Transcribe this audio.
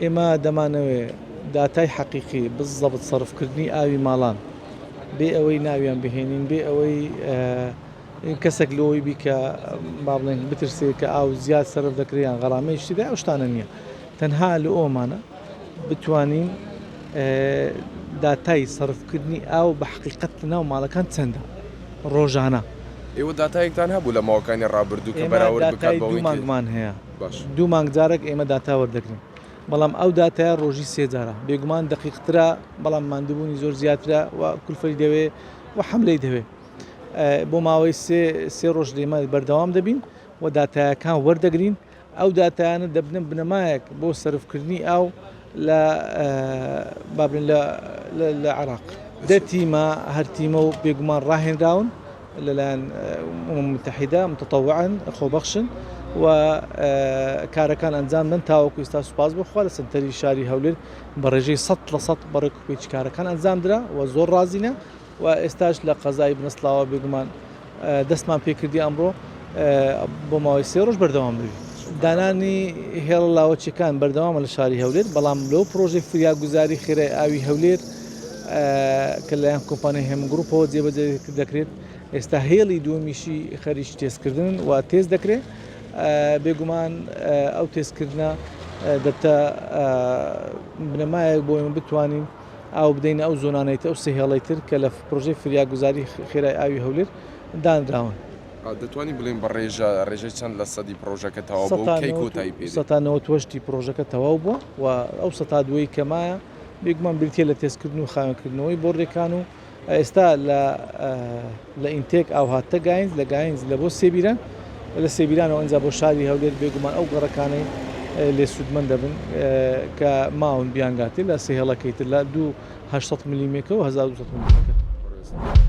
ئێمە دەمانەوێ داتای حەقیقی بالضبط سەرفکردنی ئاوی ماڵان بێ ئەوەی ناویان بهێنین بێ ئەوەی کەسێک لەوەی بیکە با بڵێن بترسێت کە ئاو زیاد سەرف دەکرێت غەڕامەی شتیدا ئەو شتانە نییە تەنها لە ئەومانە بتوانین داتای سەرفکردنی ئاو بە حقیقەت ناو ماڵەکان چەندە ڕۆژانە ئێوە داتایەکتان هەبوو لە ماوەکانی ڕابردوو کە بەراورد بکات بەوەی مانگمان هەیە باش 2 مانگ جارێک ئێمە داتا وەردەگرین بەڵام ئەو داتایە ڕۆژی 3 جارە بێگومان دقیقترا بەڵام ماندووبوونی زۆر زیاترە و کولفەری دەوێ و حملەی دەوێ بۆ ماوەی سێ ڕۆژ لێمە بەردەوام دەبین و داتایەکان وەردەگرین ئەو داتایانە دەبنن بنەمایەک بۆ سەرفکردنی ئاو لە بابن لە عێراق دەتیمە هەر تیمە و بێگومان ڕاهێنراون لەلایەن متحیدە متطوعاً خۆبەخشن و کارەکان ئەنجام نەن تاوەکو ئێستا سوپاس بخوا لە سنتەری شاری هەولێر بە ڕێژەی 100% بەڕێکوپێکی کارەکان ئەنجام درا و زۆر ڕازینە و ئێستاش لە قەزای بنەسڵاوە بێگومان دەستمان پێکردی ئەمڕۆ بۆ ماوەی 3 ڕۆژ بەردەوام دەبێت دانانی هێڵە لاوەچەکان بەردەوامە لە شاری هەولێر بەڵام لەو پرۆژەی فریاگوزاری خێرای ئاوی هەولێر کە لەلایەن کۆمپانیای هێمنگروپەوە جێبەجێ دەکرێت ئێستا هێڵی دووەمیشی خەریکی تێزکردن و تێز دەکرێت بێگومان ئەو تێزکردنە دەبتە بنەمایەک بۆ ئێمە بتوانین ئاو بدەین ئەو زۆنانەیتە ئەو سێ هێڵەی تر کە لە پرۆژەی فریاگوزاری خێرای ئاوی هەولێر دانراون دەتوانین بڵێن بە ڕێژەی چەند لە سەدی پرۆژەکە تەواو بوو کەی کۆتایی پێ 198 پرۆژەکە تەواو بووە و ئەو 102 کەمایە بێگومان بریتە لە تێزکردن و خاوێنکردنەوەی بۆڕێکان و ئێستا لە ئینتێک ئاو هاتە گاینز لە گاینز لە بۆ سێبیران لە سێبیرانەوە ئەنجا بۆ شاری هەولێر بێگومان ئەو گەڕەکانەی لێ سوودمەند دەبن کە ماون بیانگاتی لە سێ هێڵەکەی تر لە 2 800 ملیمێکە و 1200 ملیمێکە